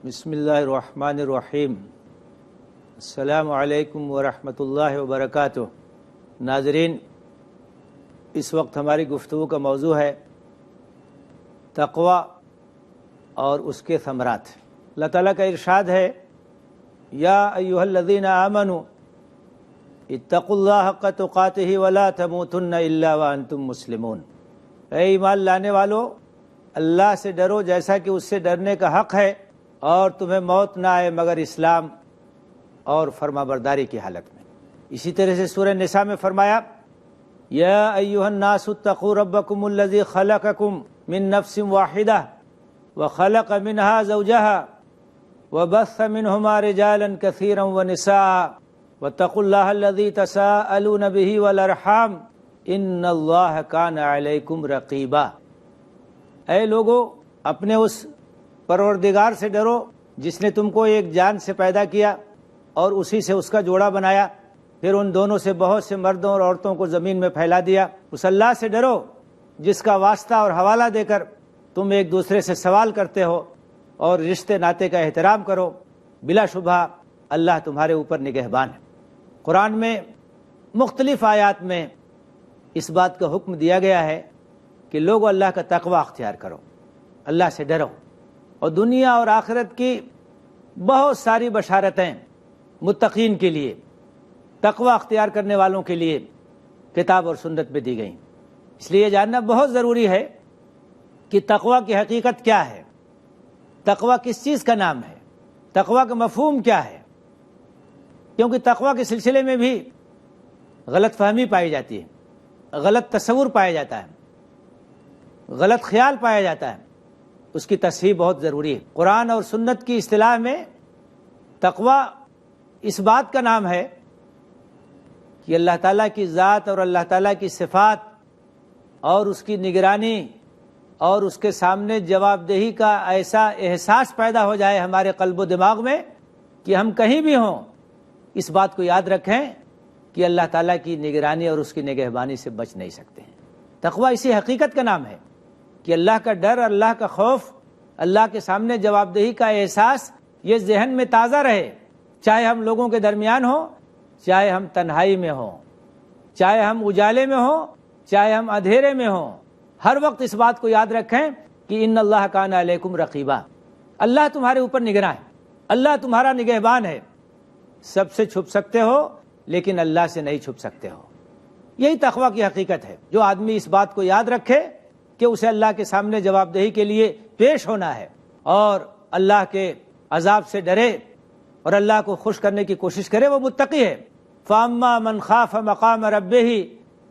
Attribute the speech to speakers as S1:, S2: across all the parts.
S1: بسم اللہ الرحمن الرحیم۔ السلام علیکم ورحمۃ اللہ وبرکاتہ۔ ناظرین، اس وقت ہماری گفتگو کا موضوع ہے تقوی اور اس کے ثمرات۔ اللہ تعالیٰ کا ارشاد ہے، یا ایھا الذین آمنوا اتقوا اللہ حق تقاتہ ولا تموتن الا وانتم مسلمون۔ اے ایمان لانے والو، اللہ سے ڈرو جیسا کہ اس سے ڈرنے کا حق ہے، اور تمہیں موت نہ آئے مگر اسلام اور فرما برداری کی حالت میں۔ اسی طرح سے سورہ نساء میں فرمایا، یا ایھا الناس اتقوا ربکم الذی خلقکم من نفس واحدہ وخلق منها زوجها وبث منهما رجالا كثيرا ونساء واتقوا الله الذي تساءلون به والارحام ان اللہ کان علیکم رقیبا۔ اے لوگو، اپنے اس پروردگار سے ڈرو جس نے تم کو ایک جان سے پیدا کیا اور اسی سے اس کا جوڑا بنایا، پھر ان دونوں سے بہت سے مردوں اور عورتوں کو زمین میں پھیلا دیا۔ اس اللہ سے ڈرو جس کا واسطہ اور حوالہ دے کر تم ایک دوسرے سے سوال کرتے ہو اور رشتے ناطے کا احترام کرو، بلا شبہ اللہ تمہارے اوپر نگہبان ہے۔ قرآن میں مختلف آیات میں اس بات کا حکم دیا گیا ہے کہ لوگوں اللہ کا تقوی اختیار کرو، اللہ سے ڈرو، اور دنیا اور آخرت کی بہت ساری بشارتیں متقین کے لیے، تقوی اختیار کرنے والوں کے لیے کتاب اور سنت میں دی گئیں۔ اس لیے جاننا بہت ضروری ہے کہ تقوی کی حقیقت کیا ہے، تقوی کس چیز کا نام ہے، تقوی کا مفہوم کیا ہے، کیونکہ تقوی کے سلسلے میں بھی غلط فہمی پائی جاتی ہے، غلط تصور پایا جاتا ہے، غلط خیال پایا جاتا ہے۔ اس کی تصحیح بہت ضروری ہے۔ قرآن اور سنت کی اصطلاح میں تقوی اس بات کا نام ہے کہ اللہ تعالیٰ کی ذات اور اللہ تعالیٰ کی صفات اور اس کی نگرانی اور اس کے سامنے جواب دہی کا ایسا احساس پیدا ہو جائے ہمارے قلب و دماغ میں کہ ہم کہیں بھی ہوں اس بات کو یاد رکھیں کہ اللہ تعالیٰ کی نگرانی اور اس کی نگہبانی سے بچ نہیں سکتے ہیں۔ تقوی اسی حقیقت کا نام ہے کہ اللہ کا ڈر، اللہ کا خوف، اللہ کے سامنے جواب دہی کا احساس یہ ذہن میں تازہ رہے، چاہے ہم لوگوں کے درمیان ہوں، چاہے ہم تنہائی میں ہوں، چاہے ہم اجالے میں ہوں، چاہے ہم اندھیرے میں ہوں، ہر وقت اس بات کو یاد رکھیں کہ ان اللہ کان علیکم رقیبا، اللہ تمہارے اوپر نگراں ہے، اللہ تمہارا نگہبان ہے۔ سب سے چھپ سکتے ہو لیکن اللہ سے نہیں چھپ سکتے ہو۔ یہی تقوی کی حقیقت ہے۔ جو آدمی اس بات کو یاد رکھے کہ اسے اللہ کے سامنے جواب دہی کے لیے پیش ہونا ہے اور اللہ کے عذاب سے ڈرے اور اللہ کو خوش کرنے کی کوشش کرے، وہ متقی ہے۔ فَأَمَّا مَنْ خَافَ مَقَامَ رَبِّهِ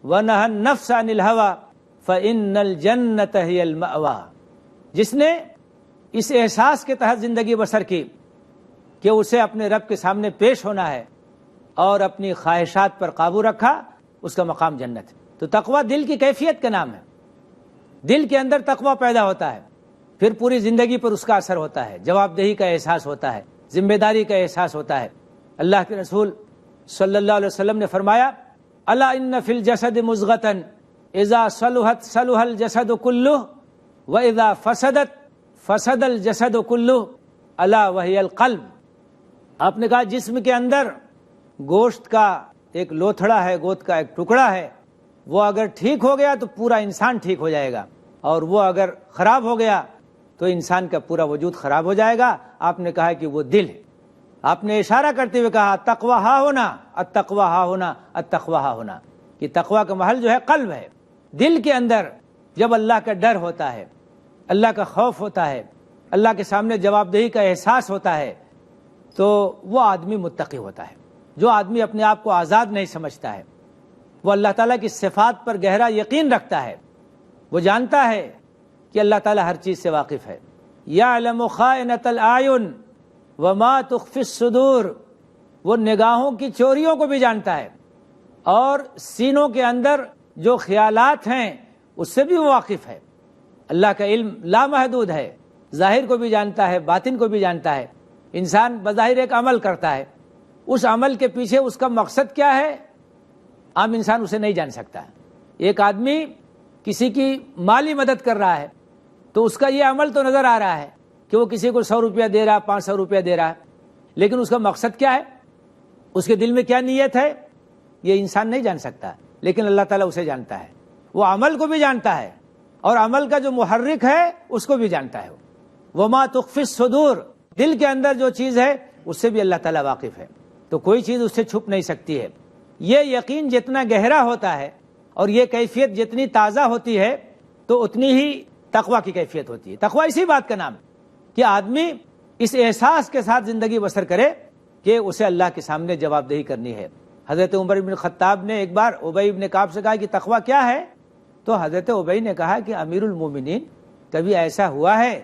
S1: وَنَهَى النَّفْسَ عَنِ الْهَوَىٰ فَإِنَّ الْجَنَّةَ هِيَ الْمَأْوَىٰ۔ جس نے اس احساس کے تحت زندگی بسر کی کہ اسے اپنے رب کے سامنے پیش ہونا ہے اور اپنی خواہشات پر قابو رکھا، اس کا مقام جنت ہے۔ تو تقوی دل کی کیفیت کا نام ہے۔ دل کے اندر تقوی پیدا ہوتا ہے، پھر پوری زندگی پر اس کا اثر ہوتا ہے، جواب دہی کا احساس ہوتا ہے، ذمہ داری کا احساس ہوتا ہے۔ اللہ کے رسول صلی اللہ علیہ وسلم نے فرمایا، الا ان فی الجسد مضغۃ اذا صلحت صلح الجسد کلہ واذا فسدت فسد الجسد کلہ الا وہی القلب۔ آپ نے کہا جسم کے اندر گوشت کا ایک لوتھڑا ہے، گوشت کا ایک ٹکڑا ہے، وہ اگر ٹھیک ہو گیا تو پورا انسان ٹھیک ہو جائے گا، اور وہ اگر خراب ہو گیا تو انسان کا پورا وجود خراب ہو جائے گا۔ آپ نے کہا کہ وہ دل ہے۔ آپ نے اشارہ کرتے ہوئے کہا تقوی ہا ہونا، التقوی ہا ہونا، التقوی ہا ہونا، کہ تقوی کا محل جو ہے قلب ہے۔ دل کے اندر جب اللہ کا ڈر ہوتا ہے، اللہ کا خوف ہوتا ہے، اللہ کے سامنے جواب دہی کا احساس ہوتا ہے، تو وہ آدمی متقی ہوتا ہے۔ جو آدمی اپنے آپ کو آزاد نہیں سمجھتا ہے، وہ اللہ تعالیٰ کی صفات پر گہرا یقین رکھتا ہے، وہ جانتا ہے کہ اللہ تعالیٰ ہر چیز سے واقف ہے۔ یعلم خائنۃ الاعین وما تخفی الصدور، وہ نگاہوں کی چوریوں کو بھی جانتا ہے، اور سینوں کے اندر جو خیالات ہیں اس سے بھی وہ واقف ہے۔ اللہ کا علم لامحدود ہے، ظاہر کو بھی جانتا ہے، باطن کو بھی جانتا ہے۔ انسان بظاہر ایک عمل کرتا ہے، اس عمل کے پیچھے اس کا مقصد کیا ہے عام انسان اسے نہیں جان سکتا ہے۔ ایک آدمی کسی کی مالی مدد کر رہا ہے تو اس کا یہ عمل تو نظر آ رہا ہے، کہ وہ کسی کو 100 روپیہ دے رہا ہے، 500 روپیہ دے رہا ہے، لیکن اس کا مقصد کیا ہے، اس کے دل میں کیا نیت ہے، یہ انسان نہیں جان سکتا، لیکن اللہ تعالیٰ اسے جانتا ہے، وہ عمل کو بھی جانتا ہے اور عمل کا جو محرک ہے اس کو بھی جانتا ہے۔ وما تخفی الصدور، دل کے اندر جو چیز ہے اس سے بھی اللہ تعالیٰ واقف ہے، تو کوئی چیز اس سے چھپ نہیں سکتی ہے۔ یہ یقین جتنا گہرا ہوتا ہے اور یہ کیفیت جتنی تازہ ہوتی ہے تو اتنی ہی تقویٰ کی کیفیت ہوتی ہے۔ تقویٰ اسی بات کا نام ہے کہ آدمی اس احساس کے ساتھ زندگی بسر کرے کہ اسے اللہ کے سامنے جواب دہی کرنی ہے۔ حضرت عمر بن خطاب نے ایک بار ابی بن کعب سے کہا کہ تقویٰ کیا ہے، تو حضرت ابی نے کہا کہ امیر المومنین، کبھی ایسا ہوا ہے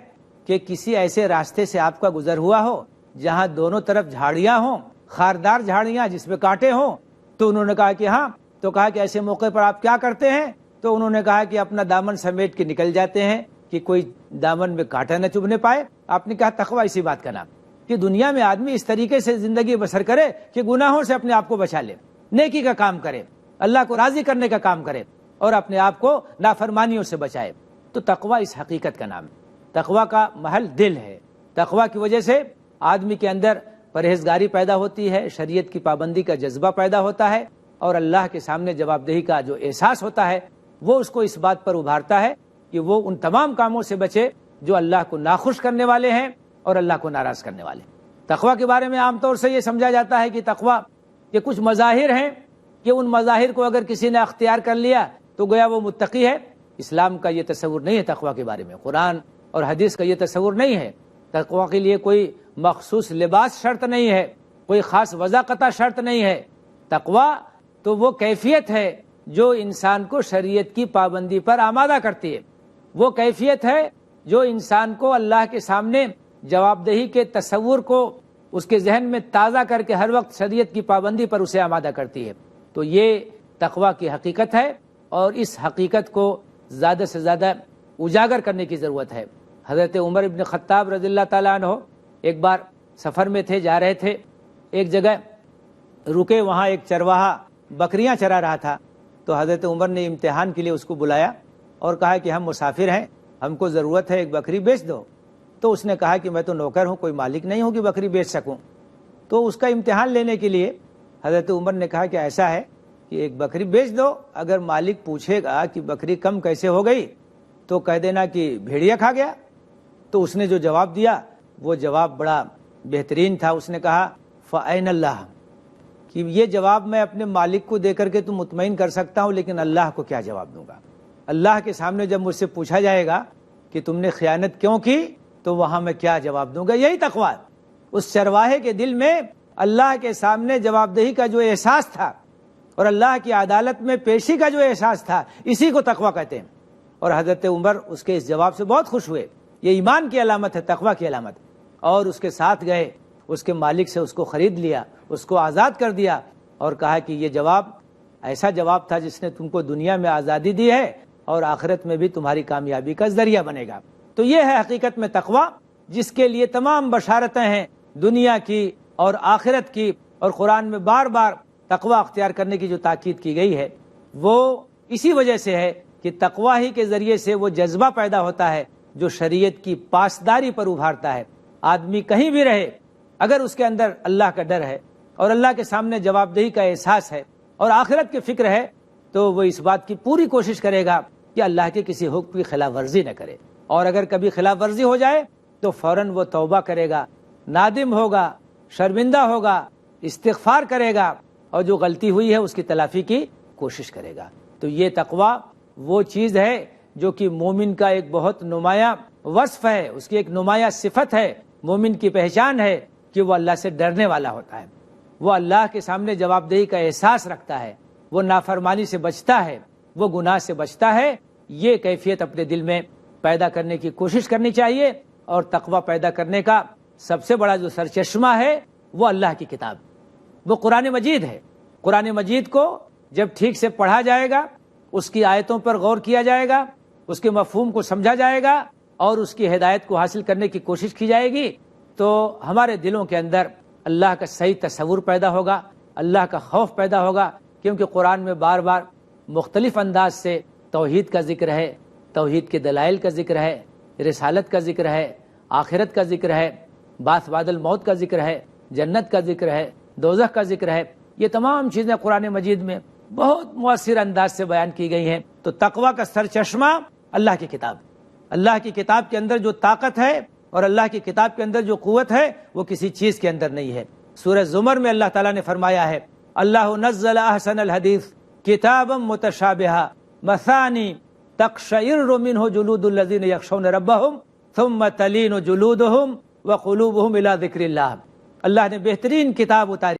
S1: کہ کسی ایسے راستے سے آپ کا گزر ہوا ہو جہاں دونوں طرف جھاڑیاں ہوں، خاردار جھاڑیاں جس میں کانٹے ہوں؟ تو انہوں نے کہا کہ ہاں۔ تو کہا کہ ایسے موقع پر آپ کیا کرتے ہیں؟ تو انہوں نے کہا کہ اپنا دامن سمیٹ کے نکل جاتے ہیں کہ کوئی دامن میں کانٹا نہ چبھنے پائے۔ آپ نے کہا تقویٰ اسی بات کا نام کہ دنیا میں آدمی اس طریقے سے زندگی بسر کرے کہ گناہوں سے اپنے آپ کو بچا لے، نیکی کا کام کرے، اللہ کو راضی کرنے کا کام کرے اور اپنے آپ کو نافرمانیوں سے بچائے۔ تو تقویٰ اس حقیقت کا نام ہے۔ تقویٰ کا محل دل ہے۔ تقویٰ کی وجہ سے آدمی کے اندر پرہیزگاری پیدا ہوتی ہے، شریعت کی پابندی کا جذبہ پیدا ہوتا ہے، اور اللہ کے سامنے جواب دہی کا جو احساس ہوتا ہے وہ اس کو اس بات پر ابھارتا ہے کہ وہ ان تمام کاموں سے بچے جو اللہ کو ناخوش کرنے والے ہیں اور اللہ کو ناراض کرنے والے ہیں۔ تقویٰ کے بارے میں عام طور سے یہ سمجھا جاتا ہے کہ تقویٰ کے کچھ مظاہر ہیں کہ ان مظاہر کو اگر کسی نے اختیار کر لیا تو گویا وہ متقی ہے۔ اسلام کا یہ تصور نہیں ہے تقویٰ کے بارے میں، قرآن اور حدیث کا یہ تصور نہیں ہے۔ تقویٰ کے لیے کوئی مخصوص لباس شرط نہیں ہے، کوئی خاص وضاقتہ شرط نہیں ہے۔ تقویٰ تو وہ کیفیت ہے جو انسان کو شریعت کی پابندی پر آمادہ کرتی ہے، وہ کیفیت ہے جو انسان کو اللہ کے سامنے جواب دہی کے تصور کو اس کے ذہن میں تازہ کر کے ہر وقت شریعت کی پابندی پر اسے آمادہ کرتی ہے۔ تو یہ تقویٰ کی حقیقت ہے اور اس حقیقت کو زیادہ سے زیادہ اجاگر کرنے کی ضرورت ہے۔ حضرت عمر بن خطاب رضی اللہ تعالیٰ عنہ ایک بار سفر میں تھے، جا رہے تھے، ایک جگہ رکے، وہاں ایک چرواہا بکریاں چرا رہا تھا۔ تو حضرت عمر نے امتحان کے لیے اس کو بلایا اور کہا کہ ہم مسافر ہیں، ہم کو ضرورت ہے، ایک بکری بیچ دو۔ تو اس نے کہا کہ میں تو نوکر ہوں، کوئی مالک نہیں ہوں کہ بکری بیچ سکوں۔ تو اس کا امتحان لینے کے لیے حضرت عمر نے کہا کہ ایسا ہے کہ ایک بکری بیچ دو، اگر مالک پوچھے گا کہ بکری کم کیسے ہو گئی تو کہہ دینا کہ بھیڑیا کھا گیا۔ تو اس نے جو جواب دیا وہ جواب بڑا بہترین تھا۔ اس نے کہا فَأَيْنَ اللَّهُ، کہ یہ جواب میں اپنے مالک کو دے کر کے تو مطمئن کر سکتا ہوں، لیکن اللہ کو کیا جواب دوں گا؟ اللہ کے سامنے جب مجھ سے پوچھا جائے گا کہ تم نے خیانت کیوں کی تو وہاں میں کیا جواب دوں گا؟ یہی تقویٰ، اس چرواہے کے دل میں اللہ کے سامنے جواب دہی کا جو احساس تھا اور اللہ کی عدالت میں پیشی کا جو احساس تھا، اسی کو تقویٰ کہتے ہیں۔ اور حضرت عمر اس کے اس جواب سے بہت خوش ہوئے، یہ ایمان کی علامت ہے، تقویٰ کی علامت، اور اس کے ساتھ گئے، اس کے مالک سے اس کو خرید لیا، اس کو آزاد کر دیا اور کہا کہ یہ جواب ایسا جواب تھا جس نے تم کو دنیا میں آزادی دی ہے اور آخرت میں بھی تمہاری کامیابی کا ذریعہ بنے گا۔ تو یہ ہے حقیقت میں تقویٰ، جس کے لیے تمام بشارتیں ہیں دنیا کی اور آخرت کی، اور قرآن میں بار بار تقویٰ اختیار کرنے کی جو تاکید کی گئی ہے وہ اسی وجہ سے ہے کہ تقویٰ ہی کے ذریعے سے وہ جذبہ پیدا ہوتا ہے جو شریعت کی پاسداری پر ابھارتا ہے۔ آدمی کہیں بھی رہے، اگر اس کے اندر اللہ کا ڈر ہے اور اللہ کے سامنے جواب دہی کا احساس ہے اور آخرت کی فکر ہے تو وہ اس بات کی پوری کوشش کرے گا کہ اللہ کے کسی حکم کی خلاف ورزی نہ کرے، اور اگر کبھی خلاف ورزی ہو جائے تو فوراً وہ توبہ کرے گا، نادم ہوگا، شرمندہ ہوگا، استغفار کرے گا، اور جو غلطی ہوئی ہے اس کی تلافی کی کوشش کرے گا۔ تو یہ تقویٰ وہ چیز ہے جو کہ مومن کا ایک بہت نمایاں وصف ہے، اس کی ایک نمایاں صفت ہے، مومن کی پہچان ہے کہ وہ اللہ سے ڈرنے والا ہوتا ہے، وہ اللہ کے سامنے جواب دہی کا احساس رکھتا ہے، وہ نافرمانی سے بچتا ہے، وہ گناہ سے بچتا ہے۔ یہ کیفیت اپنے دل میں پیدا کرنے کی کوشش کرنی چاہیے، اور تقویٰ پیدا کرنے کا سب سے بڑا جو سرچشمہ ہے وہ اللہ کی کتاب، وہ قرآن مجید ہے۔ قرآن مجید کو جب ٹھیک سے پڑھا جائے گا، اس کی آیتوں پر غور کیا جائے گا، اس کے مفہوم کو سمجھا جائے گا اور اس کی ہدایت کو حاصل کرنے کی کوشش کی جائے گی، تو ہمارے دلوں کے اندر اللہ کا صحیح تصور پیدا ہوگا، اللہ کا خوف پیدا ہوگا، کیونکہ قرآن میں بار بار مختلف انداز سے توحید کا ذکر ہے، توحید کے دلائل کا ذکر ہے، رسالت کا ذکر ہے، آخرت کا ذکر ہے، بعث بعد الموت کا ذکر ہے، جنت کا ذکر ہے، دوزخ کا ذکر ہے. یہ تمام چیزیں قرآن مجید میں بہت مؤثر انداز سے بیان کی گئی ہیں. تو تقویٰ کا سرچشمہ اللہ کی کتاب، اللہ کی کتاب کے اندر جو طاقت ہے اور اللہ کی کتاب کے اندر جو قوت ہے وہ کسی چیز کے اندر نہیں ہے. سورہ زمر میں اللہ تعالیٰ نے فرمایا ہے اللہ نزل احسن الحدیث کتابا متشابہا مثانی تقشعر منہ جلود الذین یخشون ربہم ثم تلین جلودہم وقلوبہم الی ذکر اللہ. اللہ نے بہترین کتاب اتاری